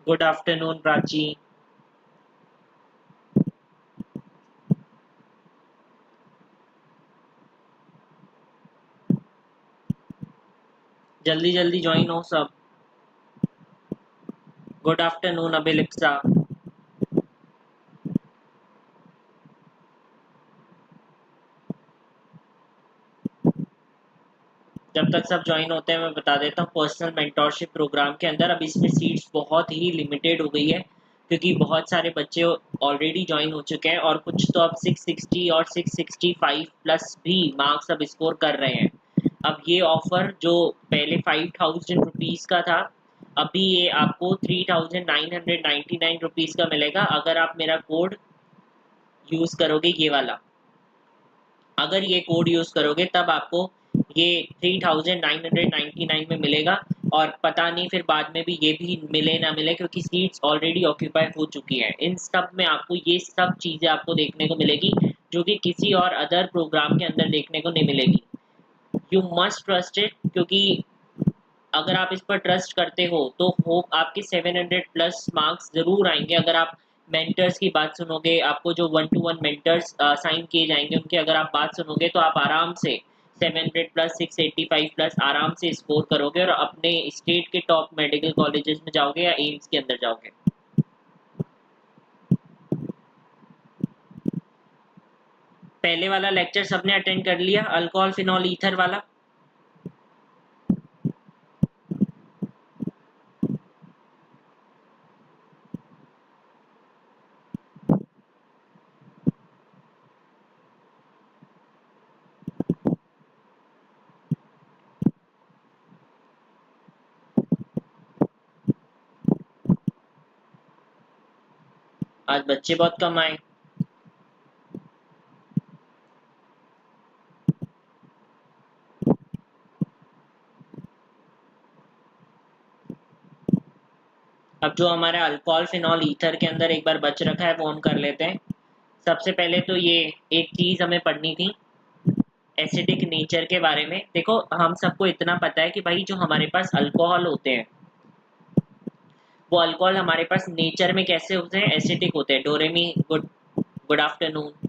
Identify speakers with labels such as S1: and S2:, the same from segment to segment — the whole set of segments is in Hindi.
S1: Good afternoon Prachi. जल्दी जल्दी ज्वाइन हो सब। Good afternoon Abhilipsa. जब तक सब ज्वाइन होते हैं मैं बता देता हूँ, पर्सनल मेंटोरशिप प्रोग्राम के अंदर अब इसमें सीट्स बहुत ही लिमिटेड हो गई है, क्योंकि बहुत सारे बच्चे ऑलरेडी ज्वाइन हो चुके हैं और कुछ तो अब 660 और 665 प्लस भी मार्क्स अब स्कोर कर रहे हैं। अब ये ऑफर जो पहले 5000 रुपीज़ का था, अभी ये आपको 3999 रुपीज़ का मिलेगा अगर आप मेरा कोड यूज़ करोगे, ये वाला। अगर ये कोड यूज़ करोगे तब आपको ये 3999 में मिलेगा। और पता नहीं फिर बाद में भी ये भी मिले ना मिले, क्योंकि सीट्स ऑलरेडी ऑक्यूपाई हो चुकी हैं। इन सब में आपको ये सब चीज़ें आपको देखने को मिलेगी जो कि किसी और अदर प्रोग्राम के अंदर देखने को नहीं मिलेगी। यू मस्ट ट्रस्ट इट, क्योंकि अगर आप इस पर ट्रस्ट करते हो तो होप आपके 700 प्लस मार्क्स ज़रूर आएंगे। अगर आप मेंटर्स की बात सुनोगे, आपको जो 1-to-1 मेंटर्स साइन किए जाएंगे उनकी अगर आप बात सुनोगे, तो आप आराम से 700 प्लस 685 प्लस आराम से स्कोर करोगे और अपने स्टेट के टॉप मेडिकल कॉलेजेस में जाओगे या एम्स के अंदर जाओगे। पहले वाला लेक्चर सबने अटेंड कर लिया, अल्कोहल फिनॉल ईथर वाला? आज बच्चे बहुत कम आए। अब जो हमारा अल्कोहल फिनॉल ईथर के अंदर एक बार बच रखा है वो हम कर लेते हैं। सबसे पहले तो ये एक चीज़ हमें पढ़नी थी एसिडिक नेचर के बारे में। देखो, हम सबको इतना पता है कि भाई जो हमारे पास अल्कोहल होते हैं वो अल्कोहल हमारे पास नेचर में कैसे होते हैं, एसिडिक होते हैं। डोरेमी गुड गुड आफ्टरनून।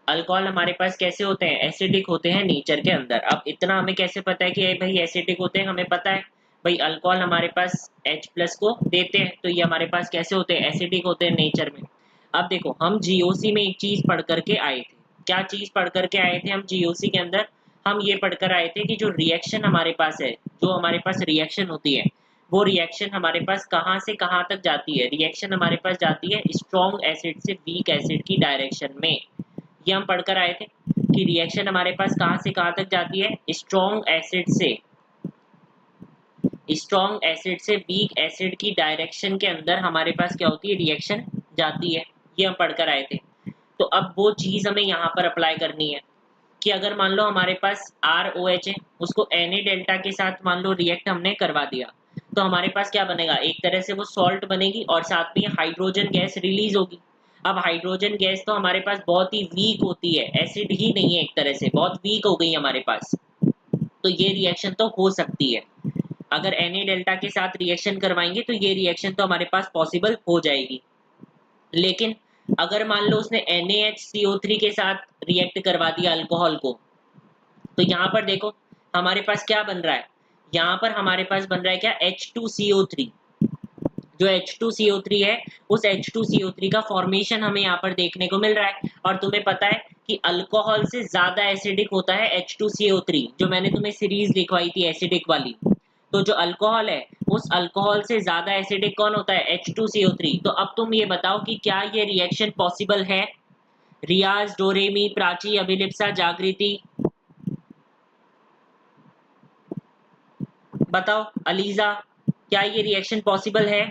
S1: अल्कोहल हमारे पास कैसे होते हैं, एसिडिक होते हैं नेचर के अंदर। अब इतना हमें कैसे पता है कि भाई एसिडिक होते हैं, हमें पता है भाई अल्कोहल हमारे पास H प्लस को देते हैं, तो ये हमारे पास कैसे होते हैं, एसिडिक होते हैं नेचर में। अब देखो, हम जीओसी में एक चीज़ पढ़ करके आए थे। क्या चीज़ पढ़ करके आए थे हम जीओसी के अंदर? हम ये पढ़कर आए थे कि जो रिएक्शन हमारे पास है, जो हमारे पास रिएक्शन होती है, वो रिएक्शन हमारे पास कहाँ से कहाँ तक जाती है। रिएक्शन हमारे पास जाती है स्ट्रॉन्ग एसिड से वीक एसिड की डायरेक्शन में। ये हम पढ़कर आए थे कि रिएक्शन हमारे पास कहाँ से कहाँ तक जाती है, स्ट्रॉन्ग एसिड से वीक एसिड की डायरेक्शन के अंदर हमारे पास क्या होती है, रिएक्शन जाती है। ये हम पढ़कर आए थे। तो अब वो चीज़ हमें यहाँ पर अप्लाई करनी है कि अगर मान लो हमारे पास ROH है, उसको Na डेल्टा के साथ मान लो रिएक्ट हमने करवा दिया, तो हमारे पास क्या बनेगा, एक तरह से वो सॉल्ट बनेगी और साथ में हाइड्रोजन गैस रिलीज होगी। अब हाइड्रोजन गैस तो हमारे पास बहुत ही वीक होती है, एसिड ही नहीं है, एक तरह से बहुत वीक हो गई हमारे पास। तो ये रिएक्शन तो हो सकती है, अगर Na डेल्टा के साथ रिएक्शन करवाएंगे तो ये रिएक्शन तो हमारे पास पॉसिबल हो जाएगी। लेकिन अगर मान लो उसने NaHCO3 के साथ रिएक्ट करवा दिया अल्कोहल को, तो यहाँ पर देखो हमारे पास क्या बन रहा है, यहाँ पर हमारे पास बन रहा है क्या, H2CO3। जो H2CO3 है, उस H2CO3 का फॉर्मेशन हमें यहाँ पर देखने को मिल रहा है। और तुम्हें पता है कि अल्कोहल से ज्यादा एसिडिक होता है H2CO3, जो मैंने तुम्हें सीरीज लिखवाई थी एसिडिक वाली। तो जो अल्कोहल है, उस अल्कोहल से ज्यादा एसिडिक कौन होता है, H2CO3। तो अब तुम ये बताओ कि क्या ये रिएक्शन पॉसिबल है? रियाज, डोरेमी, प्राची, अभिलिप्सा, जागृति, बताओ। अलीजा, क्या ये रिएक्शन पॉसिबल है?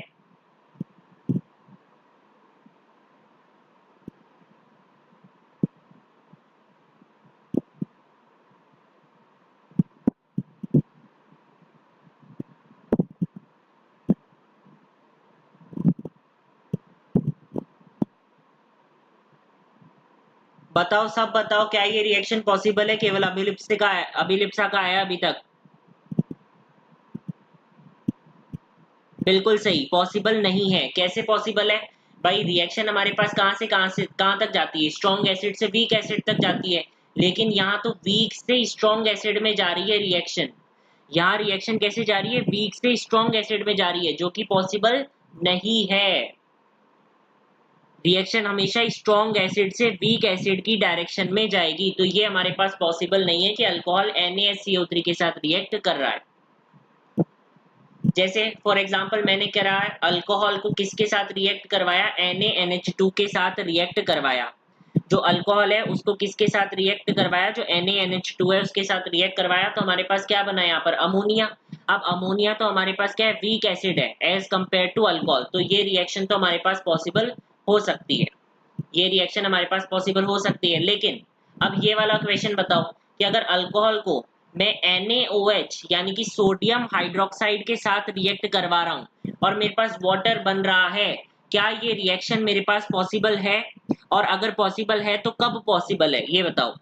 S1: बताओ, सब बताओ, क्या ये रिएक्शन पॉसिबल है? केवल अभिलिप्सा का आया अभी तक। बिल्कुल सही, पॉसिबल नहीं है। कैसे पॉसिबल है भाई? रिएक्शन हमारे पास कहाँ से कहाँ तक जाती है? स्ट्रॉन्ग एसिड से वीक एसिड तक जाती है, लेकिन यहाँ तो वीक से स्ट्रॉन्ग एसिड में जा रही है रिएक्शन। यहाँ रिएक्शन कैसे जा रही है? वीक से स्ट्रॉन्ग एसिड में जा रही है, जो कि पॉसिबल नहीं है। रिएक्शन हमेशा स्ट्रॉन्ग एसिड से वीक एसिड की डायरेक्शन में जाएगी, तो ये हमारे पास पॉसिबल नहीं है कि अल्कोहल NaSCO3 के साथ रिएक्ट कर रहा है। जैसे फॉर एग्जांपल मैंने करा अल्कोहल को किसके साथ रिएक्ट करवाया? NaNH2 के साथ रिएक्ट करवाया। जो अल्कोहल है उसको किसके साथ रिएक्ट करवाया? जो NaNH2 है उसके साथ रिएक्ट करवाया, तो हमारे पास क्या बना यहाँ पर? अमोनिया। अब अमोनिया तो हमारे पास क्या है? वीक एसिड है एज कंपेयर टू अल्कोहल, तो ये रिएक्शन तो हमारे पास पॉसिबल हो सकती है। ये रिएक्शन हमारे पास पॉसिबल हो सकती है, लेकिन अब ये वाला क्वेश्चन बताओ कि अगर अल्कोहल को मैं NaOH यानी कि सोडियम हाइड्रोक्साइड के साथ रिएक्ट करवा रहा हूं और मेरे पास वाटर बन रहा है, क्या ये रिएक्शन मेरे पास पॉसिबल है? और अगर पॉसिबल है तो कब पॉसिबल है, ये बताओ।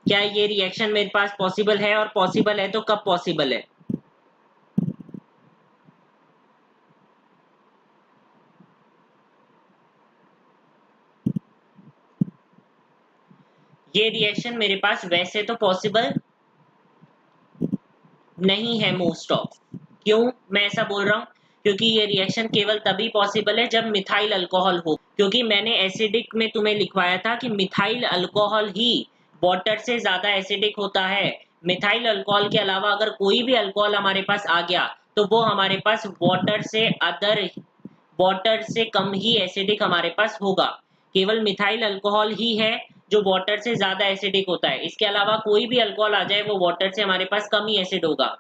S1: क्या ये रिएक्शन मेरे पास पॉसिबल है? और पॉसिबल है तो कब पॉसिबल है? ये रिएक्शन मेरे पास वैसे तो पॉसिबल नहीं है मोस्ट ऑफ। क्यों मैं ऐसा बोल रहा हूँ? क्योंकि ये रिएक्शन केवल तभी पॉसिबल है जब मिथाइल अल्कोहल हो, क्योंकि मैंने एसिडिक में तुम्हें लिखवाया था कि मिथाइल अल्कोहल ही वाटर से ज्यादा एसिडिक होता है। मिथाइल अल्कोहल के अलावा अगर कोई भी अल्कोहल हमारे पास आ गया तो वो हमारे पास वाटर से कम ही एसिडिक हमारे पास होगा। केवल मिथाइल अल्कोहल ही है जो वाटर से ज्यादा एसिडिक होता है, इसके अलावा कोई भी अल्कोहल आ जाए वो वाटर से हमारे पास कम ही एसिड होगा।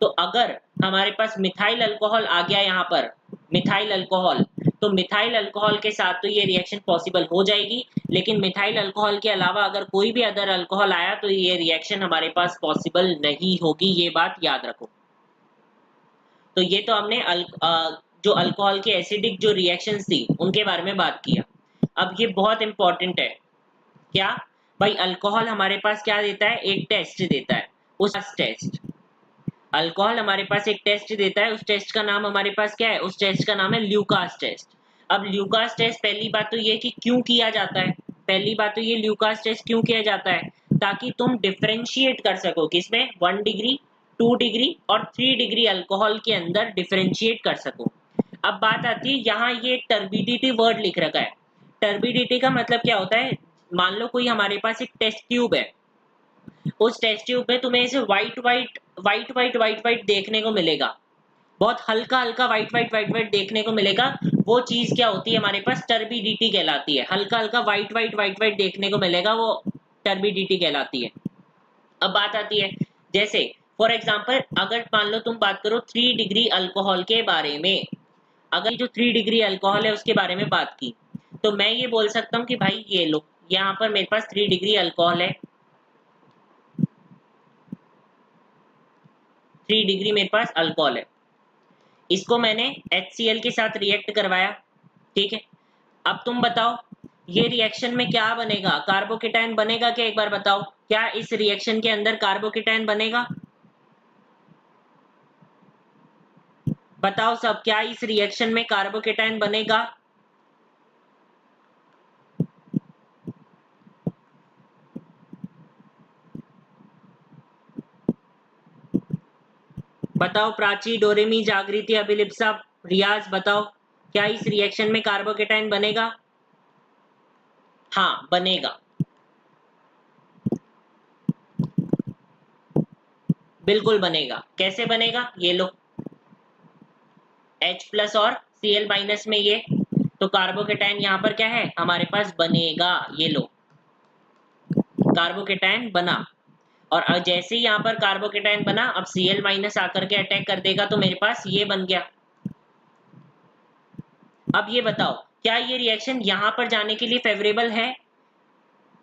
S1: तो अगर हमारे पास मिथाइल अल्कोहल आ गया यहाँ पर, मिथाइल अल्कोहल, तो मिथाइल अल्कोहल के साथ तो ये रिएक्शन पॉसिबल हो जाएगी, लेकिन मिथाइल अल्कोहल के अलावा अगर कोई भी अदर अल्कोहल आया तो ये रिएक्शन हमारे पास पॉसिबल नहीं होगी, ये बात याद रखो। तो ये तो हमने जो अल्कोहल के एसिडिक जो रिएक्शंस थी उनके बारे में बात किया। अब ये बहुत इंपॉर्टेंट है। क्या भाई? अल्कोहल हमारे पास क्या देता है? एक टेस्ट देता है। उस टेस्ट अल्कोहल हमारे पास एक टेस्ट देता है, उस टेस्ट का नाम हमारे पास क्या है? उस टेस्ट का नाम है ल्यूकास टेस्ट। अब ल्यूकास टेस्ट पहली बात तो ये कि क्यों किया जाता है? पहली बात तो ये ल्यूकास टेस्ट क्यों किया जाता है? ताकि तुम डिफरेंशिएट कर सको किसमें? 1 डिग्री, 2 डिग्री और 3 डिग्री अल्कोहल के अंदर डिफरेंशिएट कर सको। अब बात आती है, यहाँ ये टर्बिडिटी वर्ड लिख रखा है। टर्बिडिटी का मतलब क्या होता है? मान लो कोई हमारे पास एक टेस्ट ट्यूब है, उस टेस्ट ट्यूब में तुम्हें ऐसे व्हाइट देखने को मिलेगा, बहुत हल्का हल्का व्हाइट देखने को मिलेगा। वो चीज क्या होती है? हमारे पास टर्बिडिटी कहलाती है। हल्का हल्का व्हाइट देखने को मिलेगा, वो टर्बिडिटी कहलाती है। अब बात आती है, जैसे फॉर एग्जाम्पल अगर मान लो तुम बात करो 3 डिग्री अल्कोहल के बारे में, अगर जो 3 डिग्री अल्कोहल है उसके बारे में बात की, तो मैं ये बोल सकता हूँ कि भाई ये लो, यहाँ पर मेरे पास 3 डिग्री अल्कोहल है, 3 डिग्री मेरे पास अल्कोहल है, इसको मैंने HCl के साथ रिएक्ट करवाया, ठीक है। अब तुम बताओ ये रिएक्शन में क्या बनेगा? कार्बोकेटायन बनेगा क्या? एक बार बताओ, क्या इस रिएक्शन के अंदर कार्बोकेटायन बनेगा? बताओ सब, क्या इस रिएक्शन में कार्बोकेटायन बनेगा? बताओ प्राची, डोरेमी, जागृति, अभिलिप्सा, रियाज, बताओ क्या इस रिएक्शन में कार्बोकेटायन बनेगा? हाँ बनेगा, बिल्कुल बनेगा। कैसे बनेगा? ये लो H प्लस और Cl माइनस में ये, तो कार्बोकेटायन यहाँ पर क्या है हमारे पास? बनेगा। ये लो कार्बोकेटायन बना, और जैसे ही यहाँ पर कार्बोकेटायन बना, अब Cl माइनस आकर के अटैक कर देगा, तो मेरे पास ये बन गया। अब ये बताओ क्या ये रिएक्शन यहाँ पर जाने के लिए फेवरेबल है?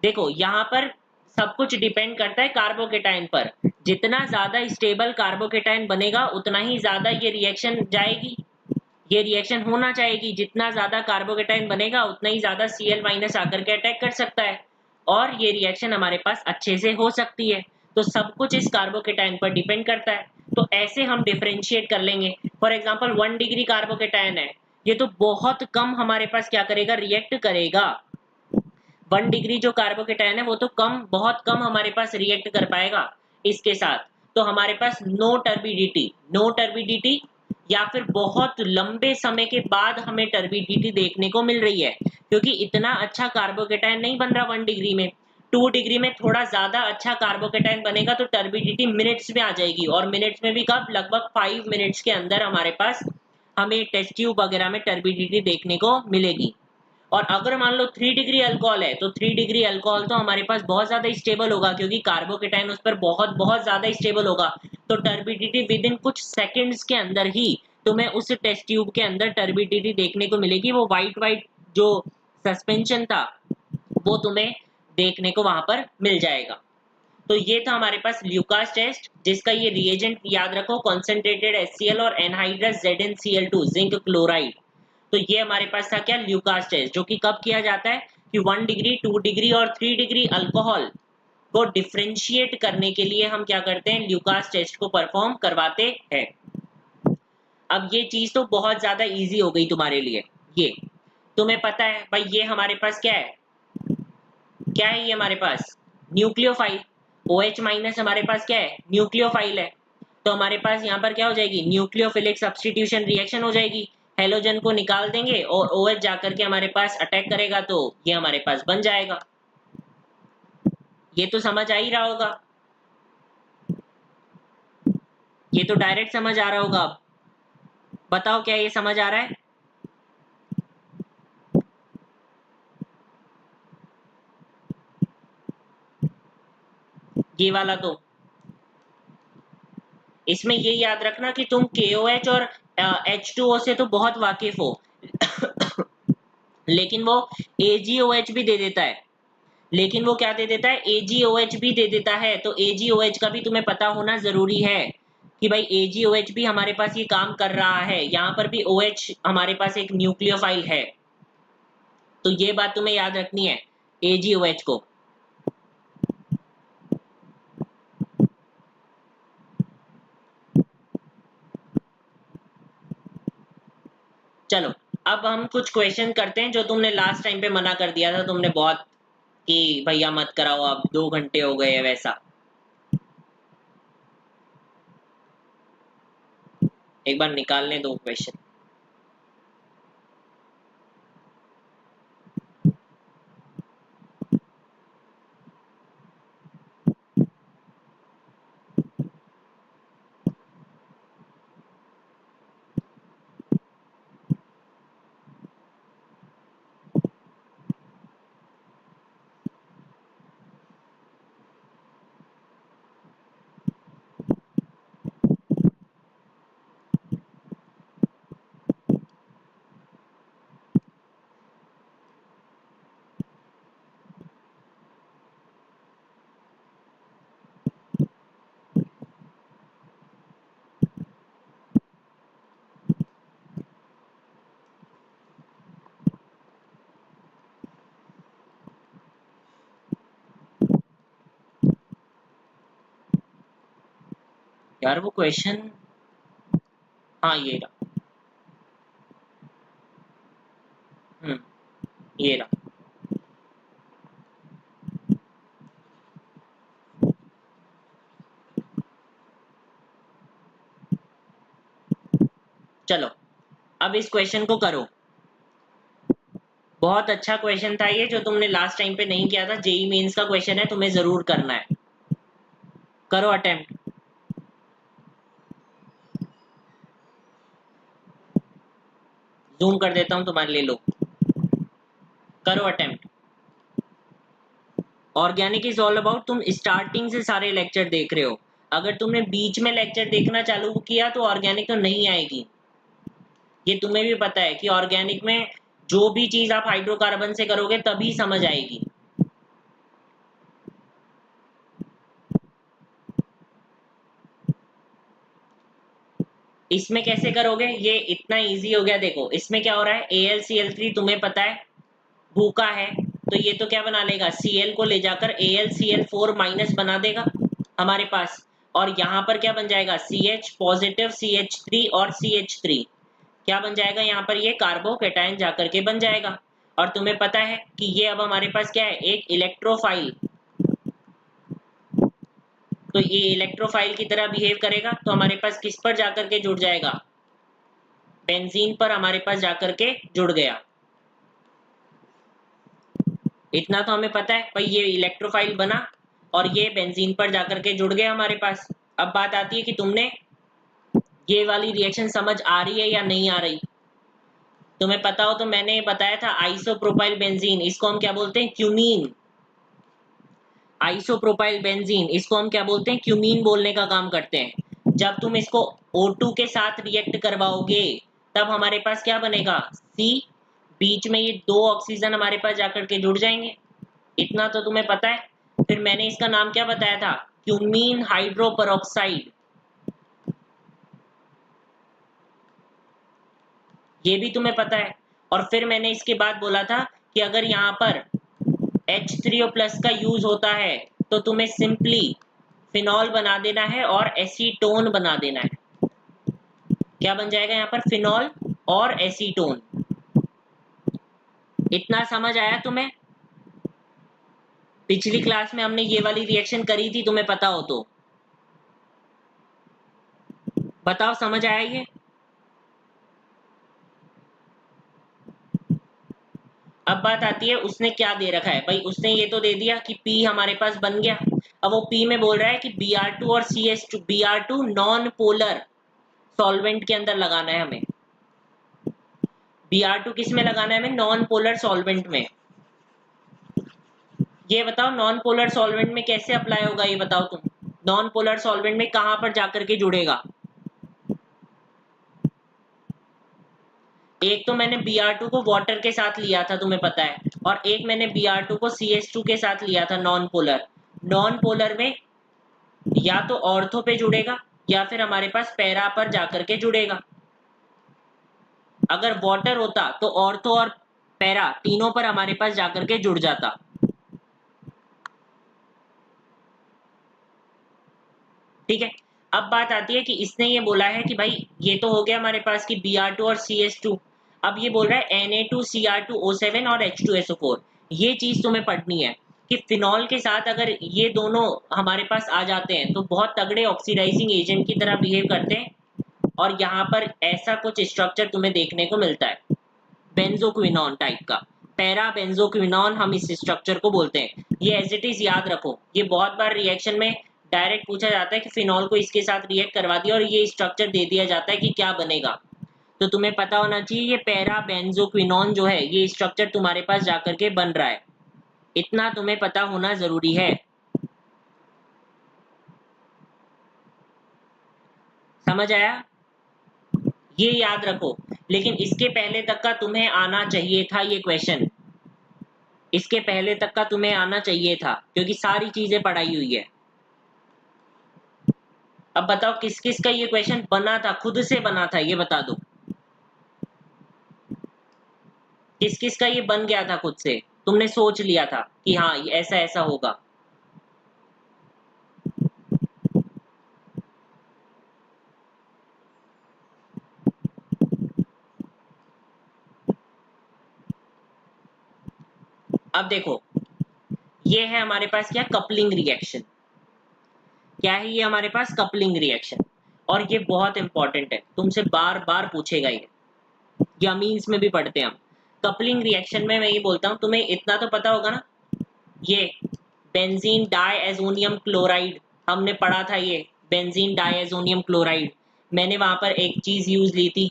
S1: देखो यहाँ पर सब कुछ डिपेंड करता है कार्बोकेटायन पर। जितना ज्यादा स्टेबल कार्बोकेटायन बनेगा उतना ही ज्यादा ये रिएक्शन जाएगी, ये रिएक्शन होना चाहेगी। जितना ज्यादा कार्बोकेटायन बनेगा उतना ही ज्यादा Cl माइनस आकर के अटैक कर सकता है। और ये रिएक्शन हमारे पास अच्छे से हो सकती है। तो सब कुछ इस कार्बोकेटायन पर डिपेंड करता है। तो ऐसे हम डिफरेंशिएट कर लेंगे। फॉर एग्जांपल 1 डिग्री कार्बोकेटायन है, ये तो बहुत कम हमारे पास क्या करेगा, रिएक्ट करेगा। 1 डिग्री जो कार्बोकेटायन है वो तो बहुत कम हमारे पास रिएक्ट कर पाएगा इसके साथ। तो हमारे पास नो टर्बिडिटी या फिर बहुत लंबे समय के बाद हमें टर्बिडिटी देखने को मिल रही है, क्योंकि इतना अच्छा कार्बोकेटायन नहीं बन रहा 1 डिग्री में। 2 डिग्री में थोड़ा ज्यादा अच्छा कार्बोकेटायन बनेगा तो टर्बिडिटी मिनट्स में आ जाएगी, और मिनट्स में भी कब, लगभग 5 मिनट्स के अंदर हमारे पास हमें टेस्ट ट्यूब वगैरह में टर्बिडिटी देखने को मिलेगी। और अगर मान लो 3 डिग्री अल्कोहल है, तो 3 डिग्री अल्कोहल तो हमारे पास बहुत ज्यादा स्टेबल होगा, क्योंकि कार्बोकेटायन उस पर बहुत बहुत ज्यादा स्टेबल होगा। तो टर्बिडिटी विद इन कुछ सेकंड्स के अंदर ही तुम्हें उस टेस्ट ट्यूब के अंदर टर्बिडिटी देखने को मिलेगी। वो वाइट वाइट जो सस्पेंशन था वो तुम्हें देखने को वहां पर मिल जाएगा। तो ये था हमारे पास ल्यूकास टेस्ट, जिसका ये रिएजेंट याद रखो, कॉन्सेंट्रेटेड HCl और एनहाइड्रस ZnCl2 जिंक क्लोराइड। तो ये हमारे पास था क्या, ल्यूकास टेस्ट, जो कि कब किया जाता है कि 1 डिग्री 2 डिग्री और 3 डिग्री अल्कोहल को डिफरेंशिएट करने के लिए हम क्या करते हैं, ल्यूकास टेस्ट को परफॉर्म करवाते हैं। अब ये चीज तो बहुत ज्यादा इजी हो गई तुम्हारे लिए। ये तुम्हें पता है भाई, ये हमारे पास क्या है, क्या है ये हमारे पास, न्यूक्लियोफाइल। OH माइनस हमारे पास क्या है, न्यूक्लियोफाइल है। तो हमारे पास यहाँ पर क्या हो जाएगी, न्यूक्लियोफिलिक सब्स्टिट्यूशन रिएक्शन हो जाएगी। हेलोजन को निकाल देंगे और OH जाकर के हमारे पास अटैक करेगा, तो ये हमारे पास बन जाएगा। ये तो समझ आ ही रहा होगा, ये तो डायरेक्ट समझ आ रहा होगा। अब बताओ क्या ये समझ आ रहा है? ये वाला तो, इसमें ये याद रखना कि तुम KOH और H2O से तो बहुत वाकिफ हो लेकिन वो AgOH भी दे देता है। लेकिन वो क्या दे देता है, AgOH भी दे देता है। तो AgOH का भी तुम्हें पता होना जरूरी है कि भाई AgOH भी हमारे पास ये काम कर रहा है। यहाँ पर भी OH हमारे पास एक न्यूक्लियोफाइल है, तो ये बात तुम्हें याद रखनी है AgOH को। चलो अब हम कुछ क्वेश्चन करते हैं जो तुमने लास्ट टाइम पे मना कर दिया था, तुमने बहुत कि भैया मत कराओ, अब 2 घंटे हो गए, वैसा। एक बार निकालने दो क्वेश्चन। यार वो क्वेश्चन, हाँ ये रहा। ये रहा। चलो अब इस क्वेश्चन को करो। बहुत अच्छा क्वेश्चन था ये, जो तुमने लास्ट टाइम पे नहीं किया था। जेई मेंस का क्वेश्चन है, तुम्हें जरूर करना है। करो अटेम्प्ट। जूम कर देता हूं तुम्हारे लिए, लो करो attempt. Organic is all about, तुम स्टार्टिंग से सारे लेक्चर देख रहे हो। अगर तुमने बीच में लेक्चर देखना चालू किया तो ऑर्गेनिक तो नहीं आएगी। ये तुम्हें भी पता है कि ऑर्गेनिक में जो भी चीज आप हाइड्रोकार्बन से करोगे तभी समझ आएगी। इसमें कैसे करोगे, ये इतना इजी हो गया। देखो इसमें क्या हो रहा है, AlCl3 तुम्हें पता है भूका है, तो ये तो क्या बना लेगा, Cl को ले जाकर AlCl4 माइनस बना देगा हमारे पास, और यहाँ पर क्या बन जाएगा, CH पॉजिटिव CH3 और CH3 क्या बन जाएगा, यहाँ पर ये कार्बोकेटायन जाकर के बन जाएगा। और तुम्हें पता है कि ये अब हमारे पास क्या है, एक इलेक्ट्रोफाइल, तो ये इलेक्ट्रोफाइल की तरह बिहेव करेगा, तो हमारे पास किस पर जाकर के जुड़ जाएगा, बेंजीन पर हमारे पास जाकर के जुड़ गया। इतना तो हमें पता है भाई, ये इलेक्ट्रोफाइल बना और ये बेंजीन पर जाकर के जुड़ गया हमारे पास। अब बात आती है कि तुमने ये वाली रिएक्शन समझ आ रही है या नहीं आ रही। तुम्हें पता हो तो मैंने बताया था आइसोप्रोपाइल बेंजीन, इसको हम क्या बोलते हैं, क्यूमीन। आइसोप्रोपाइल बेंजीन, इसको हम क्या बोलते हैं, क्यूमीन बोलने का काम करते हैं। जब तुम इसको O2 के साथ रिएक्ट करवाओगे तब हमारे पास क्या बनेगा, C, बीच में ये 2 ऑक्सीजन हमारे पास जाकर के जुड़ जाएंगे। इतना तो तुम्हें पता है। फिर मैंने इसका नाम क्या बताया था, क्यूमीन हाइड्रोपरऑक्साइड, ये भी तुम्हें पता है। और फिर मैंने इसके बाद बोला था कि अगर यहाँ पर H3O+ का यूज होता है तो तुम्हें सिंपली फिनॉल बना देना है और एसीटोन बना देना है। क्या बन जाएगा यहाँ पर, फिनॉल और एसीटोन। इतना समझ आया तुम्हें। पिछली क्लास में हमने ये वाली रिएक्शन करी थी, तुम्हें पता हो तो बताओ, समझ आया ये। अब बात आती है उसने क्या दे रखा है भाई, उसने ये तो दे दिया कि P हमारे पास बन गया। अब वो P में बोल रहा है कि Br2 और CH2, Br2 non polar solvent के अंदर लगाना है हमें। Br2 किस में लगाना है हमें, नॉन पोलर सॉल्वेंट में। ये बताओ नॉन पोलर सॉल्वेंट में कैसे अप्लाई होगा, ये बताओ तुम। नॉन पोलर सॉल्वेंट में कहां पर जाकर के जुड़ेगा। एक तो मैंने Br2 को वाटर के साथ लिया था तुम्हें पता है, और एक मैंने Br2 को CH2 के साथ लिया था नॉन पोलर। नॉन पोलर में या तो ऑर्थो पे जुड़ेगा या फिर हमारे पास पैरा पर जाकर के जुड़ेगा। अगर वाटर होता तो ऑर्थो और पैरा तीनों पर हमारे पास जाकर के जुड़ जाता। ठीक है। अब बात आती है कि इसने ये बोला है कि भाई ये तो हो गया हमारे पास कि Br2 और CH2। अब ये बोल रहा है Na2Cr2O7 और H2SO4। ये चीज तुम्हें पढ़नी है कि फिनॉल के साथ अगर ये दोनों हमारे पास आ जाते हैं तो बहुत तगड़े ऑक्सीडाइजिंग एजेंट की तरह बिहेव करते हैं, और यहाँ पर ऐसा कुछ स्ट्रक्चर तुम्हें देखने को मिलता है, बेंजोक्विनॉन टाइप का। पैरा बेंजोक्विनॉन हम इस स्ट्रक्चर को बोलते हैं। ये एज इट इज याद रखो, ये बहुत बार रिएक्शन में डायरेक्ट पूछा जाता है कि फिनॉल को इसके साथ रिएक्ट करवा दिया और ये स्ट्रक्चर दे दिया जाता है कि क्या बनेगा। तो तुम्हें पता होना चाहिए ये पैरा बेंजोक्विनॉन जो है ये स्ट्रक्चर तुम्हारे पास जाकर के बन रहा है। इतना तुम्हें पता होना जरूरी है। समझ आया, ये याद रखो। लेकिन इसके पहले तक का तुम्हें आना चाहिए था ये क्वेश्चन, इसके पहले तक का तुम्हें आना चाहिए था क्योंकि सारी चीजें पढ़ाई हुई है। अब बताओ किस किस का ये क्वेश्चन बना था, खुद से बना था, ये बता दो किस किस का ये बन गया था खुद से, तुमने सोच लिया था कि हाँ ये ऐसा ऐसा होगा। अब देखो ये है हमारे पास क्या, कपलिंग रिएक्शन। क्या है ये हमारे पास, कपलिंग रिएक्शन। और ये बहुत इंपॉर्टेंट है, तुमसे बार बार पूछेगा ये, या मीन्स में भी पढ़ते हैं हम। कपलिंग रिएक्शन में मैं ये बोलता हूँ, तुम्हें इतना तो पता होगा ना, ये बेंजीन डाइएजोनियम क्लोराइड हमने पढ़ा था, ये बेंजीन डाइएजोनियम क्लोराइड। मैंने वहां पर एक चीज यूज ली थी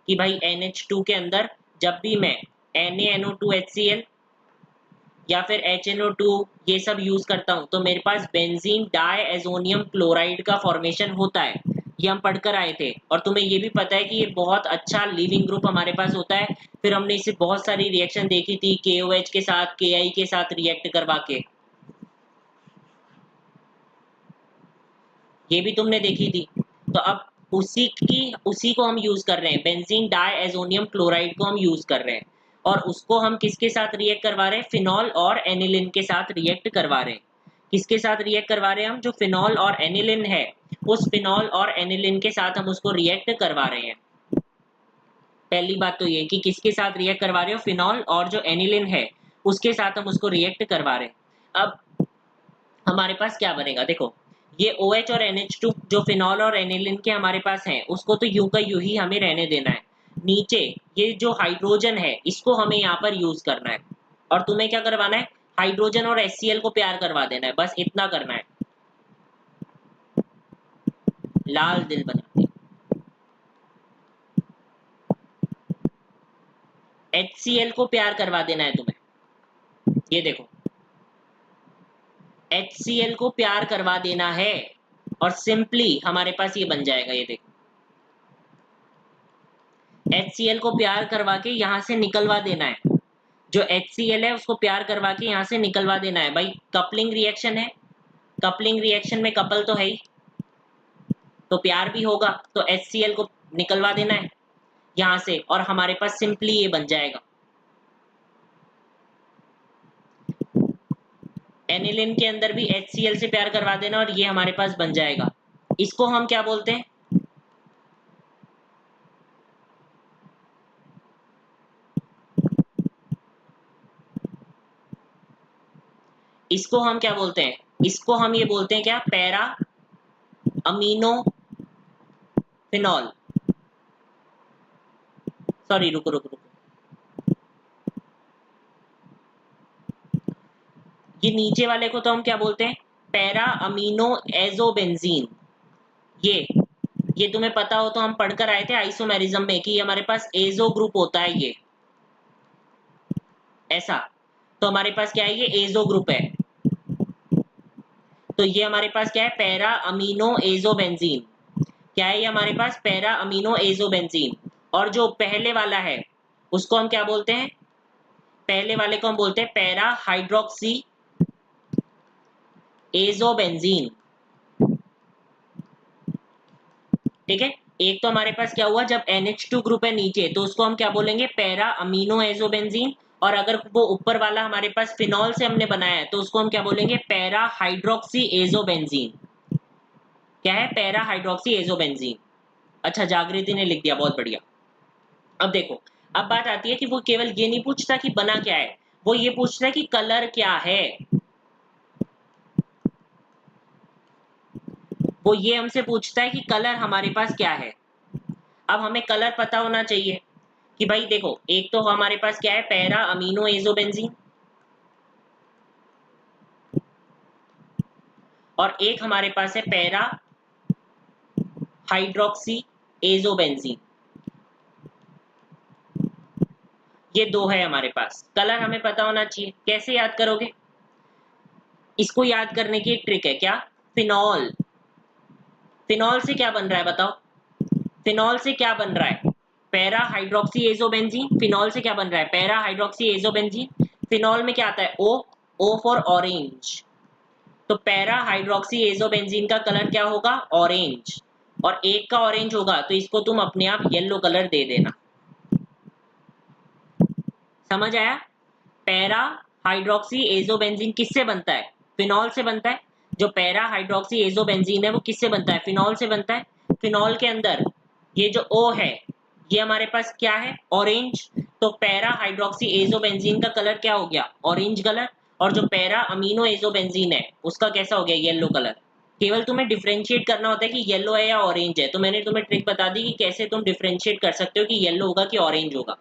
S1: कि भाई NH2 के अंदर जब भी मैं NaNO2HCl या फिर HNO2 ये सब यूज करता हूं तो मेरे पास बेंजीन डाइएजोनियम क्लोराइड का फॉर्मेशन होता है। ये हम पढ़कर आए थे, और तुम्हें ये भी पता है कि ये बहुत अच्छा लीविंग ग्रुप हमारे पास होता है। फिर हमने इससे बहुत सारी रिएक्शन देखी थी, KOH के साथ, Ki के साथ रिएक्ट करवा के, ये भी तुमने देखी थी। तो अब उसी को हम यूज कर रहे हैं, बेंजीन डाइएजोनियम क्लोराइड को हम यूज कर रहे हैं। और उसको हम किसके साथ रिएक्ट करवा रहे हैं, फिनॉल और एनिलिन के साथ रिएक्ट करवा रहे हैं। किसके साथ रिएक्ट करवा रहे हैं हम, जो फिनॉल और एनिलिन है उस फिनॉल और एनिलिन के साथ हम उसको रिएक्ट करवा रहे हैं। पहली बात तो ये कि किसके साथ रिएक्ट करवा रहे हो, फिनॉल और जो एनिलिन है उसके साथ हम उसको रिएक्ट करवा रहे हैं। अब हमारे पास क्या बनेगा, देखो ये OH और NH2 जो फिनॉल और एनिलिन के हमारे पास हैं उसको तो यूं का यूं ही हमें रहने देना है। नीचे ये जो हाइड्रोजन है इसको हमें यहाँ पर यूज करना है, और तुम्हें क्या करवाना है, हाइड्रोजन और HCl को प्यार करवा देना है, बस इतना करना है। लाल दिल बना के HCl को प्यार करवा देना है तुम्हें। ये देखो HCl को प्यार करवा देना है और सिंपली हमारे पास ये बन जाएगा। ये देखो HCl को प्यार करवा के यहाँ से निकलवा देना है, जो HCl है उसको प्यार करवा के यहाँ से निकलवा देना है। भाई कपलिंग रिएक्शन है, कपलिंग रिएक्शन में कपल तो है ही, तो प्यार भी होगा, तो HCl को निकलवा देना है यहाँ से और हमारे पास सिंपली ये बन जाएगा। एनिलिन के अंदर भी HCl से प्यार करवा देना और ये हमारे पास बन जाएगा। इसको हम क्या बोलते हैं, इसको हम क्या बोलते हैं, इसको हम ये बोलते हैं क्या, पैरा अमीनो फिनॉल। सॉरी रुको रुको रुको, ये नीचे वाले को तो हम क्या बोलते हैं, पैरा अमीनो एजोबेंजीन। ये तुम्हें पता हो तो हम पढ़कर आए थे आइसोमेरिज्म में कि हमारे पास एजो ग्रुप होता है, ये ऐसा, तो हमारे पास क्या है, ये एजो ग्रुप है। तो ये हमारे पास क्या है, पैरा अमीनो एजोबेंजीन। क्या है ये हमारे पास, पैरा अमीनो एजोबेंजीन। और जो पहले वाला है उसको हम क्या बोलते हैं, पहले वाले को हम बोलते हैं पैरा हाइड्रोक्सी एजोबेंजीन। ठीक है, एक तो हमारे पास क्या हुआ, जब NH2 ग्रुप है नीचे तो उसको हम क्या बोलेंगे, पैरा अमीनो एजोबेंजीन। और अगर वो ऊपर वाला हमारे पास फिनॉल से हमने बनाया है तो उसको हम क्या बोलेंगे, पैरा हाइड्रोक्सी एजोबेंजीन। क्या है, पैरा हाइड्रोक्सी एजोबेंजीन। अच्छा जागृति ने लिख दिया, बहुत बढ़िया। अब देखो, अब बात आती है कि वो केवल ये नहीं पूछता कि बना क्या है, वो ये पूछता है कि कलर क्या है। वो ये हमसे पूछता है कि कलर हमारे पास क्या है। अब हमें कलर पता होना चाहिए कि भाई देखो, एक तो हमारे पास क्या है, पैरा अमीनो एजोबेंजीन, और एक हमारे पास है पैरा हाइड्रोक्सी एजोबेंजीन। ये दो है हमारे पास, कलर हमें पता होना चाहिए। कैसे याद करोगे, इसको याद करने की एक ट्रिक है, क्या, फिनॉल। फिनॉल से क्या बन रहा है बताओ, फिनॉल से क्या बन रहा है, पैरा हाइड्रोक्सी एजोबेंजीन। फिनॉल से क्या बन रहा है, पैरा हाइड्रोक्सी एजोबेंजीन। फिनॉल में क्या आता है, ओ फॉर ऑरेंज। तो पैरा हाइड्रोक्सी एजोबेंजीन का कलर क्या होगा, ऑरेंज। और एक का ऑरेंज होगा तो इसको तुम अपने आप येलो कलर दे देना। समझ आया, पैरा हाइड्रोक्सी एजोबेंजीन किससे बनता है, फिनॉल से बनता है। जो पैरा हाइड्रोक्सी एजोबेंजीन है वो किससे बनता है, फिनॉल से बनता है। फिनॉल के अंदर ये जो O है ये हमारे पास क्या है, ऑरेंज। तो पैरा हाइड्रोक्सी एजोबेंजीन का कलर क्या हो गया, ऑरेंज कलर। और जो पैरा अमीनो एजोबेंजीन है उसका कैसा हो गया, येलो कलर। केवल तुम्हें डिफरेंशिएट करना होता है कि येलो है या ऑरेंज है। तो मैंने तुम्हें ट्रिक बता दी कि कैसे तुम डिफरेंशिएट कर सकते हो कि येलो होगा कि ऑरेंज होगा।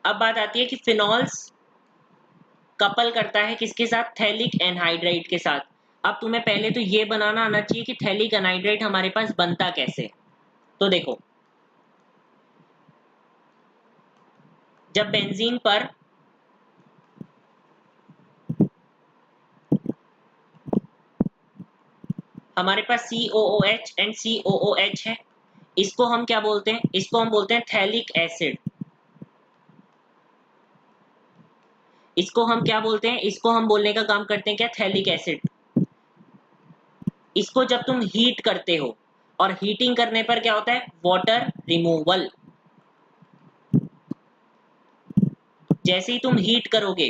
S1: अब बात आती है कि फिनॉल्स कपल करता है किसके साथ, थैलिक एनहाइड्राइड के साथ। अब तुम्हें पहले तो ये बनाना आना चाहिए कि थैलिक एनहाइड्राइड हमारे पास बनता कैसे। तो देखो, जब बेंजीन पर हमारे पास COOH एंड COOH है, इसको हम क्या बोलते हैं, इसको हम बोलते हैं थैलिक एसिड। इसको हम क्या बोलते हैं, इसको हम बोलने का काम करते हैं क्या, थैलिक एसिड। इसको जब तुम हीट करते हो, और हीटिंग करने पर क्या होता है, वाटर रिमूवल। जैसे ही तुम हीट करोगे,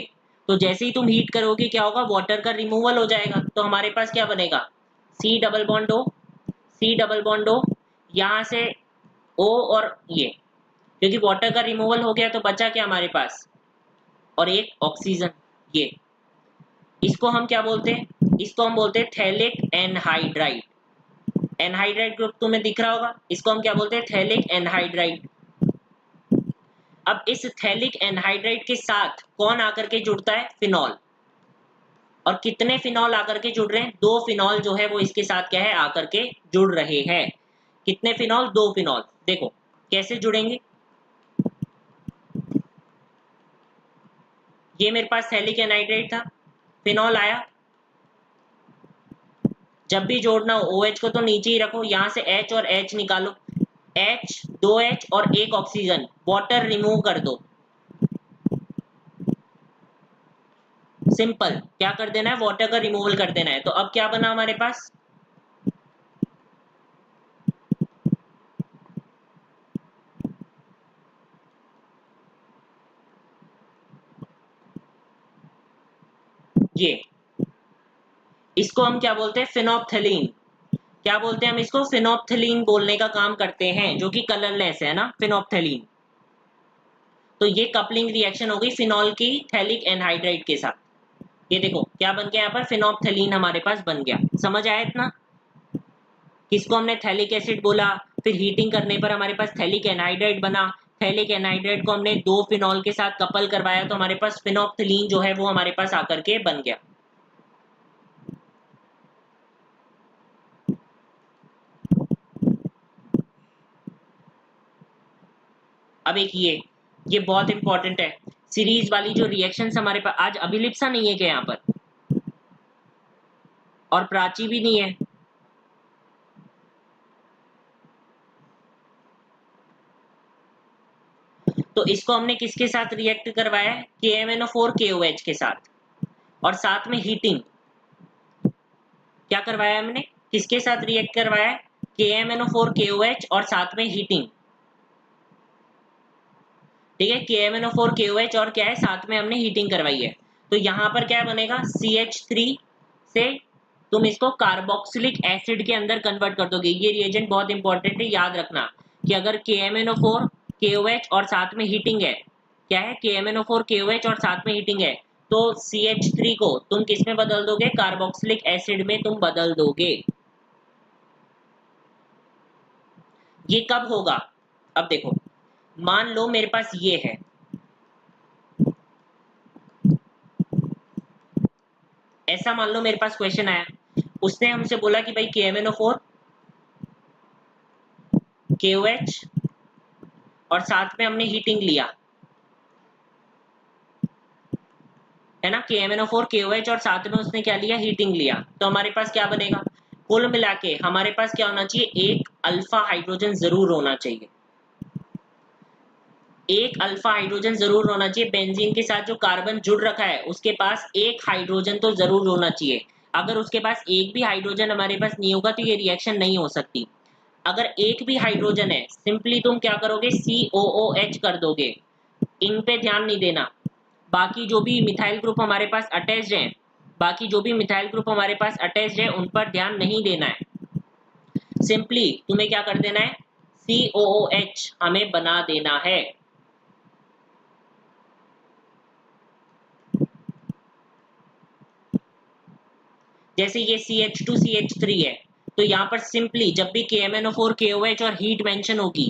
S1: तो जैसे ही तुम हीट करोगे क्या होगा, वाटर का रिमूवल हो जाएगा। तो हमारे पास क्या बनेगा, c double bond o, c double bond o, यहां से ओ, और ये, क्योंकि वाटर का रिमूवल हो गया तो बचा क्या हमारे पास, और एक ऑक्सीजन। ये इसको हम क्या बोलते हैं, इसको हम बोलते हैं थैलिक एनहाइड्राइड। एनहाइड्राइड ग्रुप तुम्हें दिख रहा होगा, इसको हम क्या बोलते हैं, थैलिक एनहाइड्राइड। अब इस थैलिक एनहाइड्राइड के साथ कौन आकर के जुड़ता है, फिनॉल। और कितने फिनॉल आकर के जुड़ रहे हैं, 2 फिनॉल जो है वो इसके साथ क्या है, आकर के जुड़ रहे हैं। कितने फिनॉल, 2 फिनॉल। देखो कैसे जुड़ेंगे, ये मेरे पास थैलिक एनहाइड्राइड था, फिनॉल आया, जब भी जोड़ना हो OH को तो नीचे ही रखो, यहां से H और H निकालो, H 2H और एक ऑक्सीजन, वाटर रिमूव कर दो। सिंपल, क्या कर देना है, वाटर का रिमूवल कर देना है। तो अब क्या बना हमारे पास, ये, इसको हम क्या बोलते हैं, फिनोप्थेलीन। क्या बोलते हैं हम इसको, फिनोप्थेलीन बोलने का काम करते हैं, जो कि कलरलेस है ना, फिनोप्थेलीन। तो ये कपलिंग रिएक्शन हो गई फिनॉल की थैलिक एनहाइड्राइड के साथ। ये देखो क्या बन गया यहाँ पर, फिनोप्थेलीन हमारे पास बन गया। समझ आया इतना, किसको हमने थैलिक एसिड बोला, फिर हीटिंग करने पर हमारे पास थैलिक एनहाइड्राइड बना, थैलिक एनहाइड्राइड को हमने 2 फिनॉल के साथ कपल करवाया, तो हमारे पास फिनोप्थेलीन जो है वो हमारे पास आकर के बन गया। अब एक ये बहुत इंपॉर्टेंट है, सीरीज वाली जो रिएक्शंस हमारे पास, आज अभिलिप्सा नहीं है क्या यहाँ पर, और प्राची भी नहीं है, तो इसको हमने किसके साथ रिएक्ट करवाया है, KMnO4 KOH के साथ, और साथ में हीटिंग क्या करवाया हमने, किसके साथ रिएक्ट करवाया है, KMnO4 KOH और साथ में हीटिंग। ठीक है, KMnO4 KOH और क्या है, साथ में हमने हीटिंग करवाई है। तो यहाँ पर क्या बनेगा, CH3 से तुम इसको कार्बोक्सिलिक एसिड के अंदर कन्वर्ट कर दोगे। ये रिएजेंट बहुत इंपॉर्टेंट है, याद रखना कि अगर KMnO4 KOH और साथ में हीटिंग है, क्या है, KMnO4 KOH और साथ में हीटिंग है, तो CH3 को तुम किस में बदल दोगे, कार्बोक्सिलिक एसिड में तुम बदल दोगे। ये कब होगा, अब देखो, मान लो मेरे पास ये है, ऐसा मान लो मेरे पास क्वेश्चन आया, उसने हमसे बोला कि भाई KMnO4 KOH और साथ में हमने हीटिंग लिया, है ना, KMnO4 KOH और साथ में उसने क्या लिया, हीटिंग लिया, तो हमारे पास क्या बनेगा, कुल मिला के हमारे पास क्या होना चाहिए, एक अल्फा हाइड्रोजन जरूर होना चाहिए, एक अल्फा हाइड्रोजन जरूर होना चाहिए। बेंजीन के साथ जो कार्बन जुड़ रखा है उसके पास एक हाइड्रोजन तो जरूर होना चाहिए। अगर उसके पास एक भी हाइड्रोजन हमारे पास नहीं होगा तो ये रिएक्शन नहीं हो सकती। अगर एक भी हाइड्रोजन है, सिंपली तुम क्या करोगे, COOH कर दोगे, इन पे ध्यान नहीं देना। बाकी जो भी मिथाइल ग्रुप हमारे पास अटैच्ड हैं, बाकी जो भी मिथाइल ग्रुप हमारे पास अटैच्ड है उन पर ध्यान नहीं देना है। सिंपली तुम्हें क्या कर देना है, COOH हमें बना देना है। जैसे ये CH2CH3 है, तो यहाँ पर सिंपली जब भी KMnO4 KOH और हीट मेंशन होगी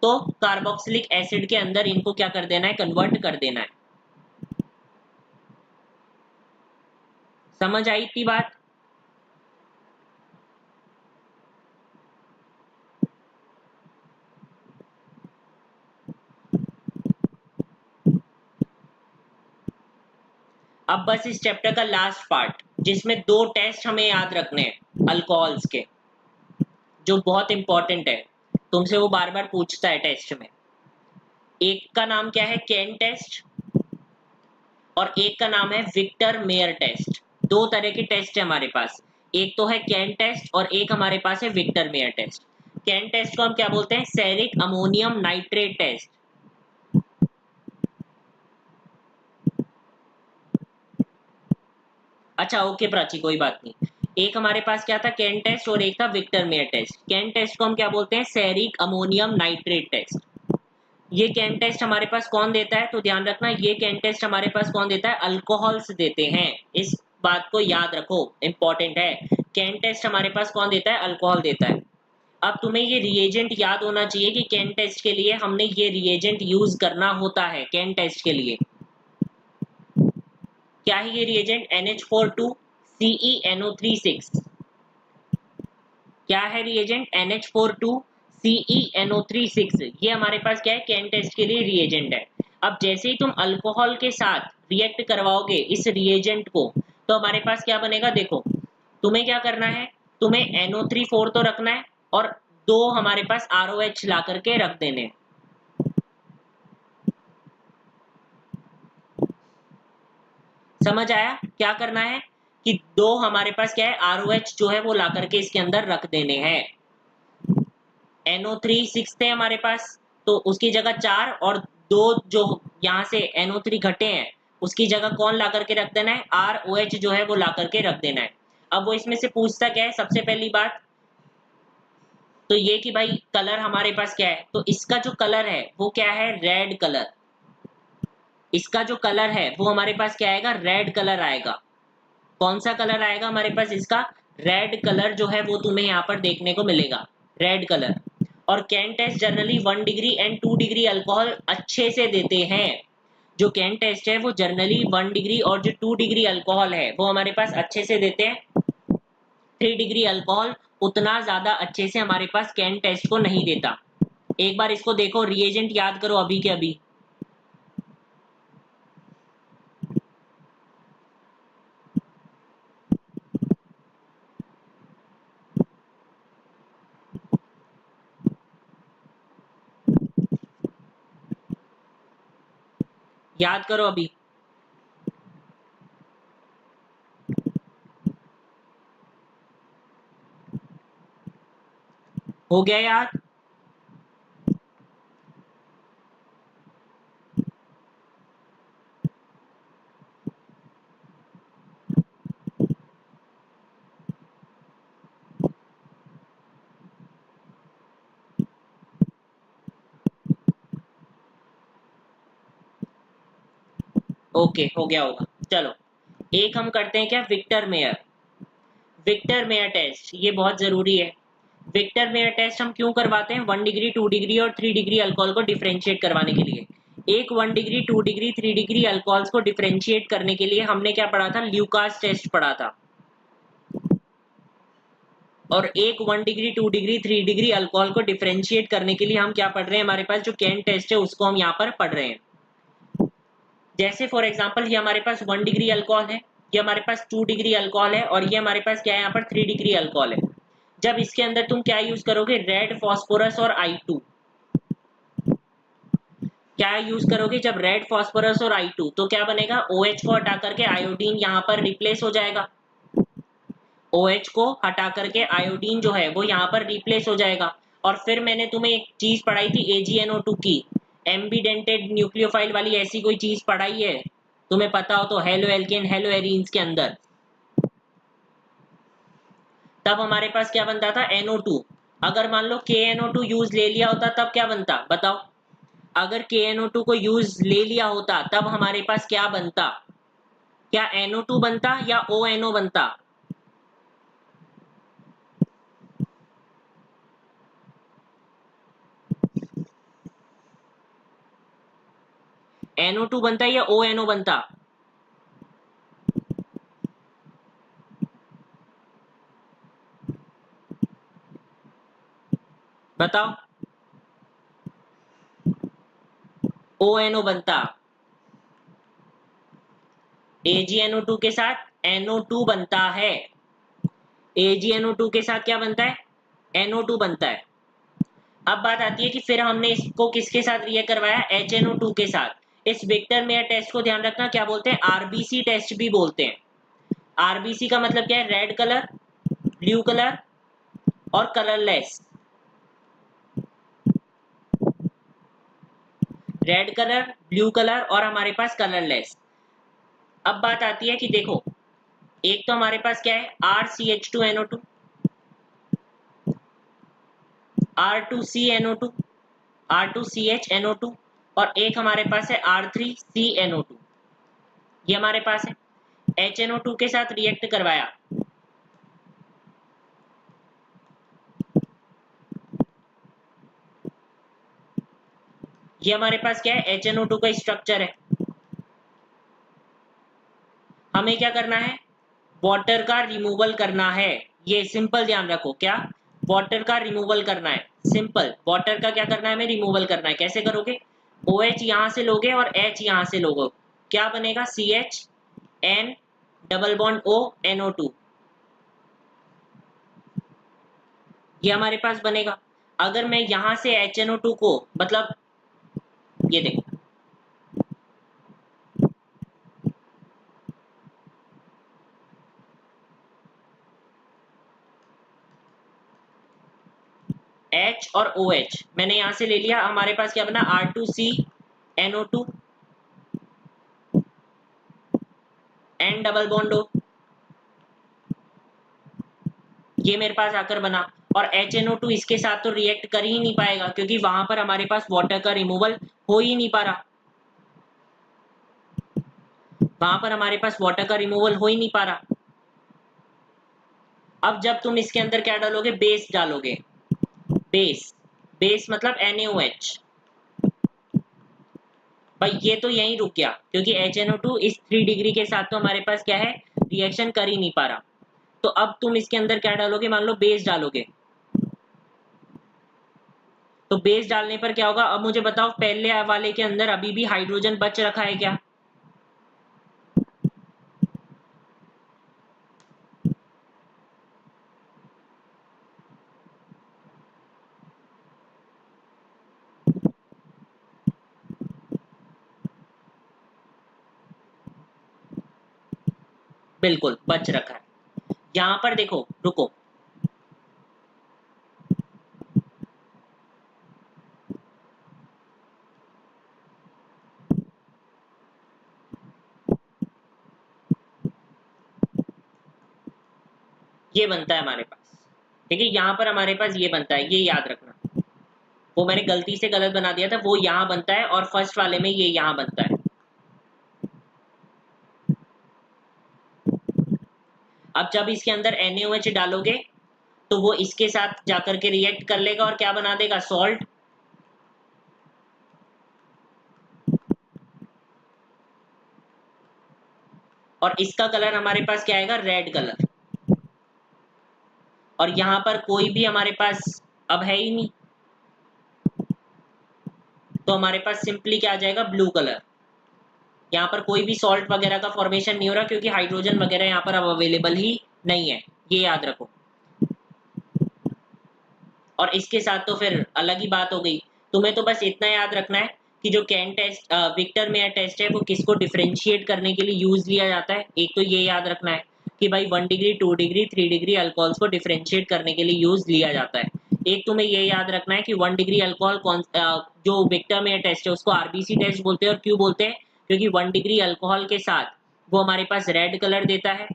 S1: तो कार्बोक्सिलिक एसिड के अंदर इनको क्या कर देना है, कन्वर्ट कर देना है। समझ आई थी बात, अब बस इस चैप्टर का लास्ट पार्ट जिसमें 2 टेस्ट हमें याद रखने हैं अल्कोहल्स के, जो बहुत इंपॉर्टेंट है, तुमसे वो बार बार पूछता है टेस्ट में। एक का नाम क्या है, कैन टेस्ट, और एक का नाम है विक्टर मेयर टेस्ट। 2 तरह के टेस्ट है हमारे पास, एक तो है कैन टेस्ट और एक हमारे पास है Victor Meyer test. CAN test को हम क्या बोलते हैं? Ceric ammonium nitrate test. अच्छा ओके प्राची, कोई बात नहीं। एक हमारे पास क्या था? कैन टेस्ट, और एक था Victor Meyer test. CAN test को हम क्या बोलते हैं? Ceric ammonium nitrate test. ये कैन टेस्ट हमारे पास कौन देता है? तो ध्यान रखना, ये कैन टेस्ट हमारे पास कौन देता है? अल्कोहल्स देते हैं। इस बात को याद रखो, इंपॉर्टेंट है। कैन टेस्ट हमारे पास कौन देता है? अल्कोहल देता है। अब तुम्हें ये रिएजेंट याद होना चाहिए कि कैन टेस्ट के लिए हमने ये रिएजेंट यूज करना होता है। कैन टेस्ट के लिए क्या है ये रिएजेंट? NH42 CeNO36। क्या है रिएजेंट? NH42 CeNO36। ये हमारे पास क्या है? कैन टेस्ट के लिए रिएजेंट है। अब जैसे ही तुम अल्कोहल के साथ रिएक्ट करवाओगे इस रिएजेंट को, तो हमारे पास क्या बनेगा? देखो, तुम्हें क्या करना है? तुम्हें NO3 तो रखना है और दो हमारे पास ROH ला करके रख देने हैं। समझ आया क्या करना है? कि दो हमारे पास क्या है? ROH जो है वो ला करके इसके अंदर रख देने हैं। NO3 6 थे हमारे पास, तो उसकी जगह 4, और दो जो यहाँ से NO3 घटे हैं उसकी जगह कौन ला करके रख देना है? ROH जो है वो ला करके रख देना है। अब वो इसमें से पूछता क्या है? सबसे पहली बात तो ये कि भाई कलर हमारे पास क्या है? तो इसका जो कलर है वो क्या है? Red colour. इसका जो कलर है वो हमारे पास क्या आएगा? रेड कलर आएगा। कौन सा कलर आएगा हमारे पास? इसका रेड कलर जो है वो तुम्हें यहाँ पर देखने को मिलेगा, रेड कलर। और CAN test generally 1 degree and 2 degree alcohol अच्छे से देते हैं। जो कैन टेस्ट है वो जनरली 1 डिग्री और जो 2 डिग्री अल्कोहल है वो हमारे पास अच्छे से देते हैं। 3 डिग्री अल्कोहल उतना ज्यादा अच्छे से हमारे पास कैन टेस्ट को नहीं देता। एक बार इसको देखो, रिएजेंट याद करो अभी के अभी। याद करो अभी। हो गया याद? ओके, हो गया होगा। चलो एक हम करते हैं क्या? Victor Meyer. Victor Meyer test ये बहुत जरूरी है। विक्टर मेयर टेस्ट हम क्यों करवाते हैं? 1 डिग्री 2 डिग्री और 3 डिग्री अल्कोहल को डिफरेंशिएट करवाने के लिए। एक 1 डिग्री 2 डिग्री 3 डिग्री अल्कोहल्स को डिफरेंशिएट करने के लिए हमने क्या पढ़ा था? ल्यूकास टेस्ट पढ़ा था। और एक 1 डिग्री 2 डिग्री 3 डिग्री अल्कोहल को डिफरेंशिएट करने के लिए हम क्या पढ़ रहे हैं? हमारे पास जो कैन टेस्ट है उसको हम यहाँ पर पढ़ रहे हैं। जैसे फॉर एग्जांपल ये हमारे पास 1 डिग्री अल्कोहल है, ये हमारे पास 2 डिग्री अल्कोहल है, और ये हमारे पास क्या है? यहाँ पर 3 डिग्री अल्कोहल है। जब इसके अंदर तुम क्या यूज करोगे? रेड फॉस्फोरस और I2। क्या यूज करोगे जब रेड फॉस्फोरस और I2? तो क्या बनेगा? OH को हटा करके आयोडीन यहाँ पर रिप्लेस हो जाएगा। OH को हटा करके आयोडीन जो है वो यहाँ पर रिप्लेस हो जाएगा। और फिर मैंने तुम्हें एक चीज पढ़ाई थी AgNO2 की, एम्बिडेंटेड न्यूक्लियोफाइल वाली, ऐसी कोई चीज पढ़ाई है? तुम्हें पता हो तो हेलो एल्केन हेलो एरीन्स के अंदर। तब हमारे पास क्या बनता था? NO2। अगर मान लो KNO2 यूज ले लिया होता तब क्या बनता? बताओ। अगर KNO2 को यूज ले लिया होता तब हमारे पास क्या बनता? क्या NO2 बनता या ONO बनता? NO2 बनता या ONO बनता? बताओ। ONO बनता। AgNO2 के साथ NO2 बनता है। AgNO2 के साथ क्या बनता है? NO2 बनता है। अब बात आती है कि फिर हमने इसको किसके साथ रिएक्ट करवाया? HNO2 के साथ। इस विक्टर मेयर टेस्ट को ध्यान रखना क्या बोलते हैं? RBC टेस्ट भी बोलते हैं। RBC का मतलब क्या है? Red colour. ब्लू कलर और colourless, red colour, blue colour और हमारे पास कलरलेस। अब बात आती है कि देखो, एक तो हमारे पास क्या है RCH2NO2, R2CNO2, R2CHNO2 और एक हमारे पास है R3CNO2। ये हमारे पास है, HNO2 के साथ रिएक्ट करवाया, ये हमारे पास क्या है HNO2 का स्ट्रक्चर है। हमें क्या करना है, वाटर का रिमूवल करना है। ये सिंपल ध्यान रखो, क्या वाटर का रिमूवल करना है, सिंपल वाटर का क्या करना है, हमें रिमूवल करना है। कैसे करोगे, OH यहां से लोगे और H यहां से लोगे, क्या बनेगा CHN double bond O NO2, ये हमारे पास बनेगा। अगर मैं यहां से HNO2 को, मतलब ये देखो, H और OH मैंने यहां से ले लिया, हमारे पास क्या बना R2CNO2 N double bond O, ये मेरे पास आकर बना। और HNO2 इसके साथ तो रिएक्ट कर ही नहीं पाएगा क्योंकि वहां पर हमारे पास वाटर का रिमूवल हो ही नहीं पा रहा, वहां पर हमारे पास वाटर का रिमूवल हो ही नहीं पा रहा। अब जब तुम इसके अंदर क्या डालोगे, बेस डालोगे, बेस, बेस मतलब NaOH, भाई ये तो यहीं रुक गया क्योंकि HNO2 इस 3 डिग्री के साथ तो हमारे पास क्या है, रिएक्शन कर ही नहीं पा रहा। तो अब तुम इसके अंदर क्या डालोगे, मान लो बेस डालोगे, तो बेस डालने पर क्या होगा। अब मुझे बताओ पहले वाले के अंदर अभी भी हाइड्रोजन बच रखा है क्या, बिल्कुल बच रखा है। यहां पर देखो, रुको, ये बनता है हमारे पास, ठीक है, यहाँ पर हमारे पास ये बनता है, ये याद रखना। वो मैंने गलती से गलत बना दिया था, वो यहाँ बनता है और फर्स्ट वाले में ये यहाँ बनता है। अब जब इसके अंदर NaOH डालोगे तो वो इसके साथ जाकर के रिएक्ट कर लेगा और क्या बना देगा, सॉल्ट। और इसका कलर हमारे पास क्या आएगा, रेड कलर। और यहाँ पर कोई भी हमारे पास अब है ही नहीं, तो हमारे पास सिंपली क्या आ जाएगा, ब्लू कलर। यहाँ पर कोई भी सॉल्ट वगैरह का फॉर्मेशन नहीं हो रहा क्योंकि हाइड्रोजन वगैरह यहाँ पर अब अवेलेबल ही नहीं है, ये याद रखो। और इसके साथ तो फिर अलग ही बात हो गई। तुम्हें तो बस इतना याद रखना है कि जो CAN test, Victor Meyer test है, वो किसको डिफरेंशिएट करने के लिए यूज लिया जाता है। एक तो ये याद रखना है कि भाई 1 डिग्री, 2 डिग्री, 3 डिग्री अल्कोहल्स को डिफरेंशिएट करने के लिए यूज लिया जाता है। एक तुम्हें ये याद रखना है कि 1 डिग्री अल्कोहल जो विक्टर मेयर टेस्ट है उसको RBC टेस्ट बोलते हैं। और क्यों बोलते हैं, क्योंकि 1 डिग्री अल्कोहल के साथ वो हमारे पास रेड कलर देता है,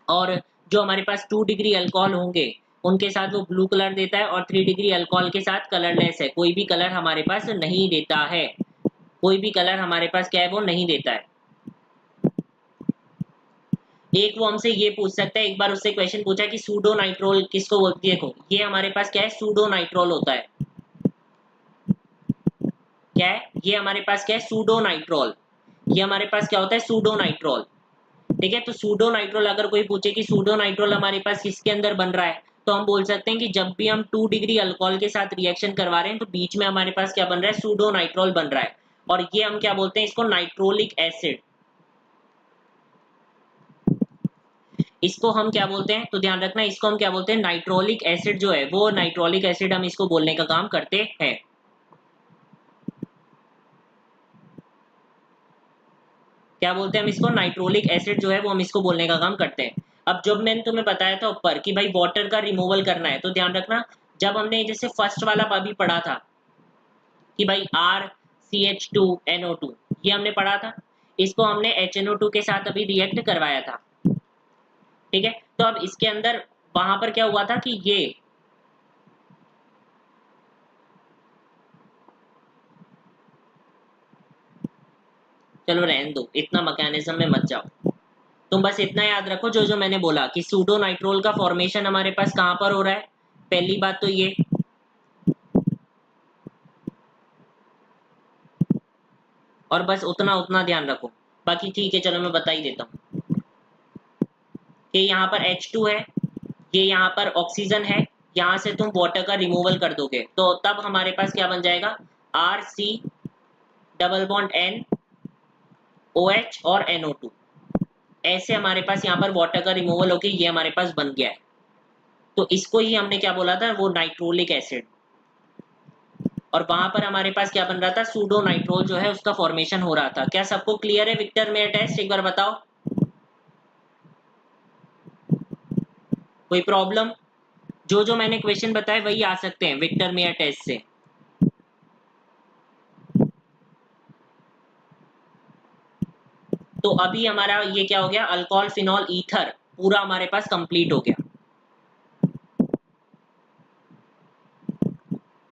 S1: और जो हमारे पास 2 डिग्री अल्कोहल होंगे उनके साथ वो ब्लू कलर देता है, और 3 डिग्री अल्कोहल के साथ कलरलेस है, कोई भी कलर हमारे पास नहीं देता है, कोई भी कलर हमारे पास क्या है, वो नहीं देता है। एक वो हमसे ये पूछ सकता है, एक बार उससे क्वेश्चन पूछा कि सूडो नाइट्रोल किसको बोलती है। देखो ये हमारे पास क्या है, सूडो नाइट्रोल होता है। क्या है ये हमारे पास, क्या है, सूडो नाइट्रोल। ये हमारे पास क्या होता है, सूडो नाइट्रोल। ठीक है, तो सूडो नाइट्रोल अगर कोई पूछे कि सूडो नाइट्रोल हमारे पास किसके अंदर बन रहा है, तो हम बोल सकते हैं कि जब भी हम 2 डिग्री अल्कोहल के साथ रिएक्शन करवा रहे हैं तो बीच में हमारे पास क्या बन रहा है, सूडो नाइट्रोल बन रहा है। और ये हम क्या बोलते हैं, इसको नाइट्रोलिक एसिड, इसको हम क्या बोलते हैं, तो ध्यान रखना, इसको हम क्या बोलते हैं, नाइट्रोलिक एसिड जो है वो नाइट्रोलिक एसिड हम इसको बोलने का काम करते हैं। क्या बोलते हैं हम इसको, नाइट्रोलिक एसिड जो है वो हम इसको बोलने का काम करते हैं। अब जब मैंने तुम्हें बताया था ऊपर कि भाई वाटर का रिमूवल करना है, तो ध्यान रखना जब हमने जैसे फर्स्ट वाला अभी पढ़ा था कि भाई RCH2NO2 ये हमने पढ़ा था, इसको हमने HNO2 के साथ अभी रिएक्ट करवाया था, ठीक है। तो अब इसके अंदर वहां पर क्या हुआ था कि ये चलो रहने दो, इतना मैकेनिज्म में मत जाओ, तुम बस इतना याद रखो जो जो मैंने बोला कि सूडो नाइट्रोल का फॉर्मेशन हमारे पास कहां पर हो रहा है। पहली बात तो ये, और बस उतना उतना ध्यान रखो, बाकी ठीक है चलो मैं बता ही देता हूँ कि यहाँ पर H2 है, ये यहाँ पर ऑक्सीजन है, यहाँ से तुम वाटर का रिमूवल कर दोगे तो तब हमारे पास क्या बन जाएगा, RC double bond N OH और NO2, ऐसे हमारे पास यहाँ पर वाटर का रिमूवल होके ये हमारे पास बन गया है। तो इसको ही हमने क्या बोला था, वो नाइट्रोलिक एसिड, और वहां पर हमारे पास क्या बन रहा था, सूडो नाइट्रोल जो है उसका फॉर्मेशन हो रहा था। क्या सबको क्लियर है विक्टर मेयर टेस्ट, एक बार बताओ, कोई प्रॉब्लम? जो जो मैंने क्वेश्चन बताए वही आ सकते हैं विक्टर मेयर टेस्ट से। तो अभी हमारा ये क्या हो गया, अल्कोहल फिनॉल ईथर पूरा हमारे पास कंप्लीट हो गया।